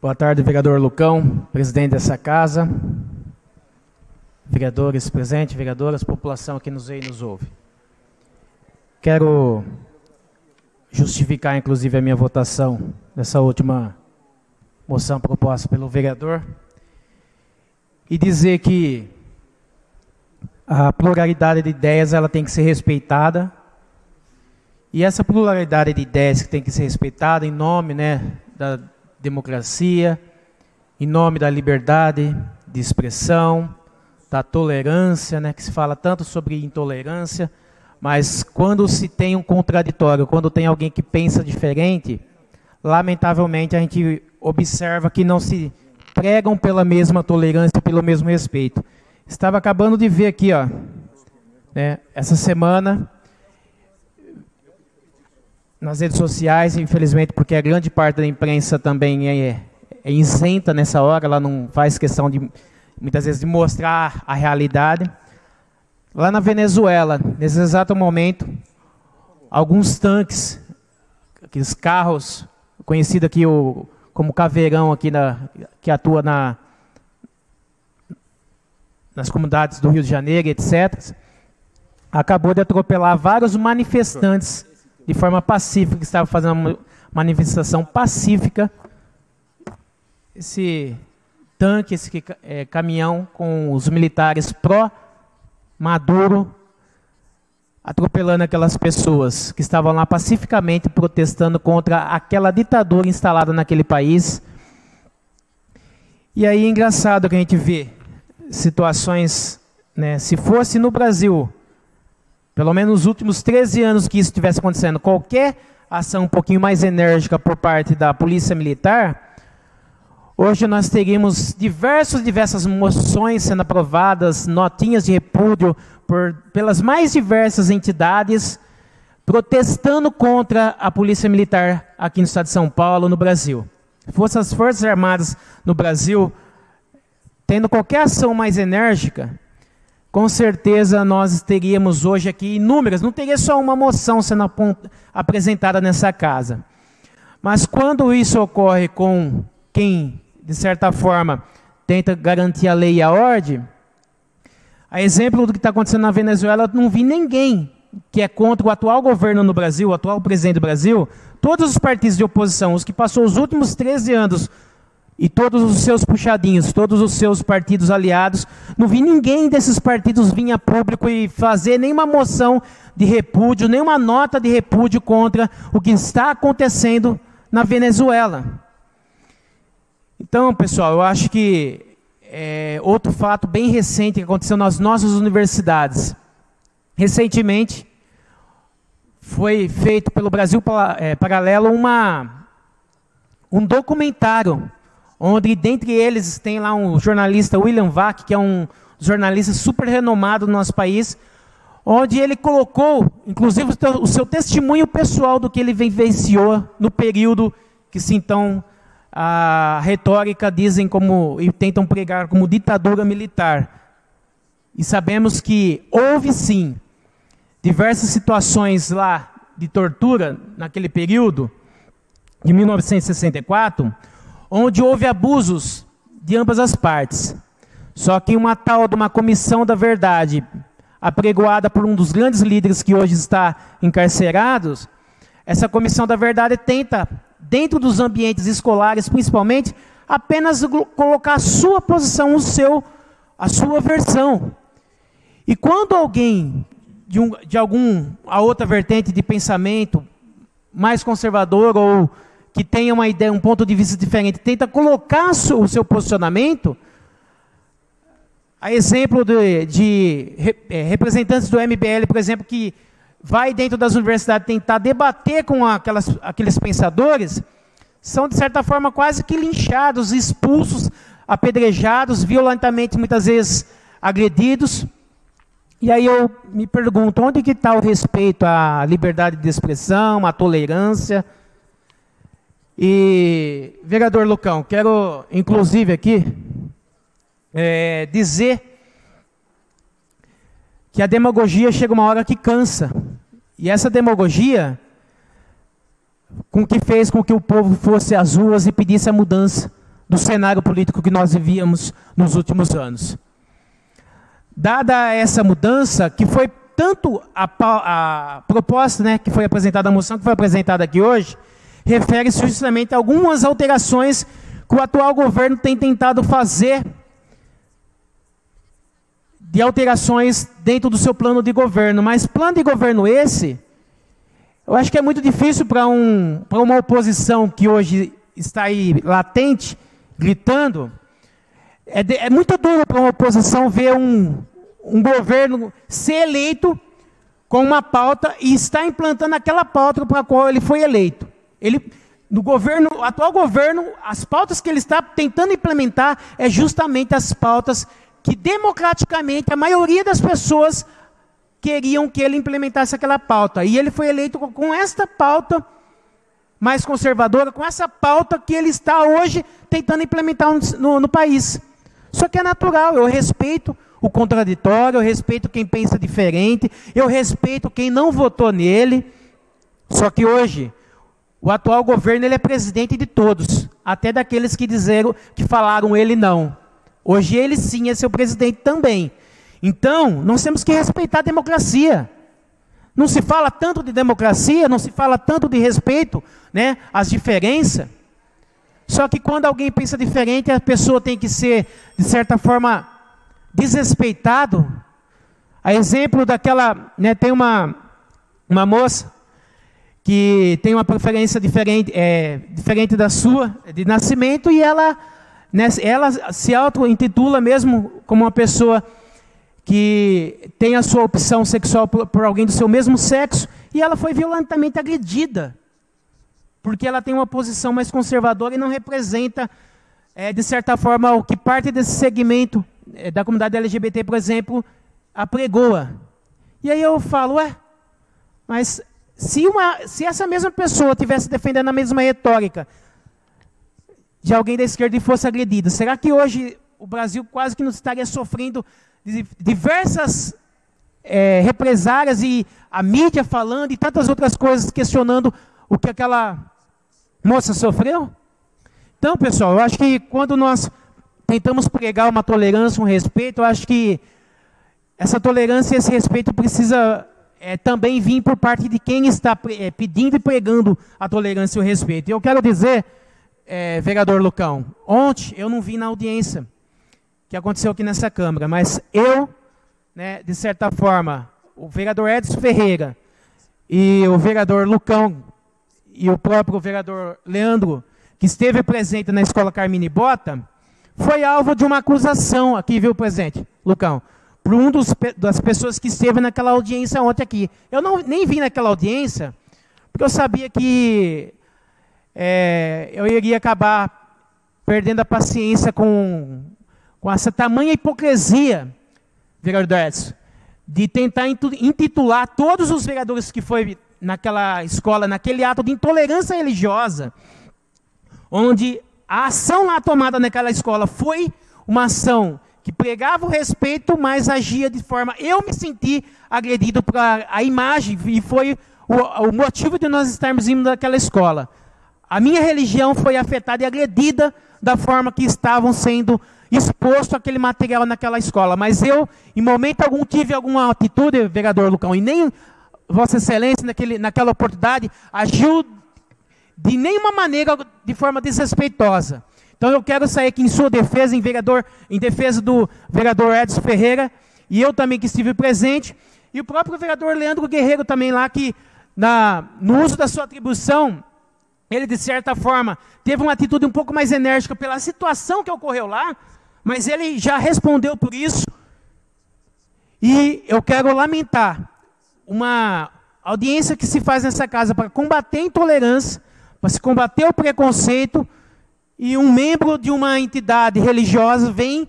Boa tarde, vereador Lucão, presidente dessa casa, vereadores presentes, vereadoras, população que nos vê e nos ouve. Quero justificar, inclusive, a minha votação nessa última moção proposta pelo vereador e dizer que a pluralidade de ideias ela tem que ser respeitada, e essa pluralidade de ideias que tem que ser respeitada em nome, da democracia, em nome da liberdade de expressão, da tolerância, que se fala tanto sobre intolerância, mas quando se tem um contraditório, quando tem alguém que pensa diferente, lamentavelmente a gente observa que não se pregam pela mesma tolerância, pelo mesmo respeito. Estava acabando de ver aqui, essa semana, nas redes sociais, infelizmente, porque a grande parte da imprensa também é isenta nessa hora, ela não faz questão de, muitas vezes, de mostrar a realidade. Lá na Venezuela, nesse exato momento, alguns tanques, aqueles carros, conhecido aqui como Caveirão, aqui que atua nas comunidades do Rio de Janeiro, etc., acabou de atropelar vários manifestantes de forma pacífica, que estavam fazendo uma manifestação pacífica. Esse tanque, esse caminhão com os militares pró-Maduro, atropelando aquelas pessoas que estavam lá pacificamente protestando contra aquela ditadura instalada naquele país. E aí é engraçado que a gente vê situações, se fosse no Brasil, pelo menos nos últimos 13 anos que isso estivesse acontecendo, qualquer ação um pouquinho mais enérgica por parte da Polícia Militar, hoje nós teríamos diversas moções sendo aprovadas, notinhas de repúdio pelas mais diversas entidades, protestando contra a Polícia Militar aqui no estado de São Paulo, no Brasil. Se fossem as Forças Armadas no Brasil, tendo qualquer ação mais enérgica, com certeza nós teríamos hoje aqui inúmeras, não teria só uma moção sendo apresentada nessa casa. Mas quando isso ocorre com quem, de certa forma, tenta garantir a lei e a ordem, a exemplo do que está acontecendo na Venezuela, não vi ninguém que é contra o atual governo no Brasil, o atual presidente do Brasil, todos os partidos de oposição, os que passou os últimos 13 anos, e todos os seus puxadinhos, todos os seus partidos aliados, não vi ninguém desses partidos vir a público e fazer nenhuma moção de repúdio, nenhuma nota de repúdio contra o que está acontecendo na Venezuela. Então, pessoal, eu acho que outro fato bem recente que aconteceu nas nossas universidades. Recentemente, foi feito pelo Brasil Paralelo um documentário, onde dentre eles tem lá um jornalista, William Vac, que é um jornalista super renomado no nosso país, onde ele colocou, inclusive, o seu testemunho pessoal do que ele vivenciou no período que então a retórica dizem e tentam pregar como ditadura militar. E sabemos que houve sim diversas situações lá de tortura naquele período de 1964, onde houve abusos de ambas as partes. Só que uma tal de uma comissão da verdade, apregoada por um dos grandes líderes que hoje está encarcerados, essa comissão da verdade tenta, dentro dos ambientes escolares principalmente, apenas colocar a sua posição, a sua versão. E quando alguém a outra vertente de pensamento mais conservador ou que tenha uma ideia, um ponto de vista diferente, tenta colocar o seu posicionamento, a exemplo de representantes do MBL, por exemplo, que vai dentro das universidades tentar debater com aqueles pensadores, são, de certa forma, quase que linchados, expulsos, apedrejados, violentamente, muitas vezes, agredidos. E aí eu me pergunto, onde que está o respeito à liberdade de expressão, à tolerância? E, vereador Lucão, quero, inclusive, aqui, dizer que a demagogia chega uma hora que cansa. E essa demagogia, com que fez com que o povo fosse às ruas e pedisse a mudança do cenário político que nós vivíamos nos últimos anos. Dada essa mudança, que foi tanto a proposta, né, que foi apresentada, a moção que foi apresentada aqui hoje, refere-se justamente a algumas alterações que o atual governo tem tentado fazer de alterações dentro do seu plano de governo. Mas plano de governo esse, eu acho que é muito difícil para uma oposição que hoje está aí latente, gritando. É muito duro para uma oposição ver um governo ser eleito com uma pauta e estar implantando aquela pauta para a qual ele foi eleito. O atual governo, as pautas que ele está tentando implementar é justamente as pautas que democraticamente a maioria das pessoas queriam que ele implementasse aquela pauta. E ele foi eleito com esta pauta mais conservadora, com essa pauta que ele está hoje tentando implementar no país. Só que é natural, eu respeito o contraditório, eu respeito quem pensa diferente, eu respeito quem não votou nele. Só que hoje, o atual governo ele é presidente de todos, até daqueles que falaram ele não. Hoje ele sim é seu presidente também. Então, nós temos que respeitar a democracia. Não se fala tanto de democracia, não se fala tanto de respeito, né, às diferenças. Só que quando alguém pensa diferente, a pessoa tem que ser, de certa forma, desrespeitado. A exemplo daquela, né, tem uma moça que tem uma preferência diferente da sua, de nascimento, e ela se auto-intitula mesmo como uma pessoa que tem a sua opção sexual por alguém do seu mesmo sexo, e ela foi violentamente agredida, porque ela tem uma posição mais conservadora e não representa, de certa forma, o que parte desse segmento da comunidade LGBT, por exemplo, apregoa. E aí eu falo, mas se essa mesma pessoa estivesse defendendo a mesma retórica de alguém da esquerda e fosse agredida, será que hoje o Brasil quase que não estaria sofrendo diversas represárias e a mídia falando e tantas outras coisas questionando o que aquela moça sofreu? Então, pessoal, eu acho que quando nós tentamos pregar uma tolerância, um respeito, eu acho que essa tolerância e esse respeito precisa também vir por parte de quem está pedindo e pregando a tolerância e o respeito. E eu quero dizer, vereador Lucão, ontem eu não vim na audiência que aconteceu aqui nessa Câmara, mas eu, né, de certa forma, o vereador Edson Ferreira e o vereador Lucão e o próprio vereador Leandro, que esteve presente na Escola Carmine Bota, foi alvo de uma acusação aqui, viu, presidente, Lucão, por das pessoas que esteve naquela audiência ontem aqui. Eu nem vim naquela audiência, porque eu sabia que eu iria acabar perdendo a paciência com essa tamanha hipocrisia, vereador Edson, de tentar intitular todos os vereadores que foi naquela escola, naquele ato de intolerância religiosa, onde a ação lá tomada naquela escola foi uma ação que pregava o respeito, mas agia de forma... Eu me senti agredido para a imagem, e foi o motivo de nós estarmos indo naquela escola. A minha religião foi afetada e agredida da forma que estavam sendo exposto aquele material naquela escola. Mas eu, em momento algum, tive alguma atitude, vereador Lucão, e nem Vossa Excelência, naquela oportunidade, agiu de nenhuma maneira de forma desrespeitosa. Então eu quero sair aqui em sua defesa, em defesa do vereador Edson Ferreira, e eu também que estive presente, e o próprio vereador Leandro Guerreiro também lá, que no uso da sua atribuição, ele de certa forma teve uma atitude um pouco mais enérgica pela situação que ocorreu lá, mas ele já respondeu por isso, e eu quero lamentar uma audiência que se faz nessa casa para combater a intolerância, para se combater o preconceito, e um membro de uma entidade religiosa vem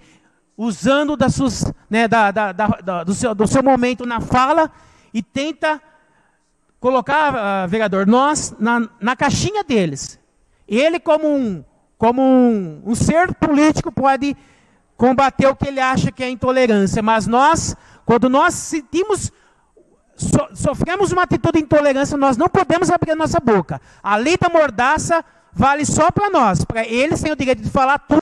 usando do seu momento na fala e tenta colocar, vereador, nós na caixinha deles. Ele, como um ser político, pode combater o que ele acha que é intolerância, mas nós, quando nós sentimos... sofremos uma atitude de intolerância, nós não podemos abrir a nossa boca. A lei da mordaça vale só para nós. Para eles têm o direito de falar tudo.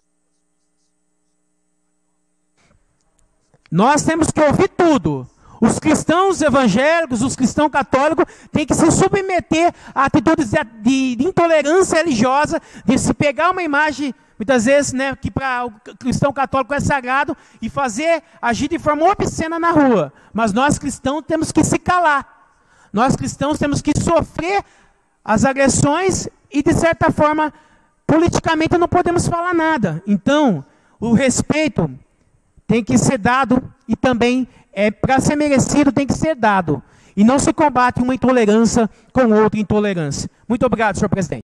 Nós temos que ouvir tudo. Os cristãos evangélicos, os cristãos católicos têm que se submeter a atitudes de intolerância religiosa, de se pegar uma imagem, muitas vezes, né, que para o cristão católico é sagrado, e agir de forma obscena na rua. Mas nós cristãos temos que se calar. Nós cristãos temos que sofrer as agressões e, de certa forma, politicamente não podemos falar nada. Então, o respeito tem que ser dado e também, para ser merecido, tem que ser dado. E não se combate uma intolerância com outra intolerância. Muito obrigado, senhor presidente.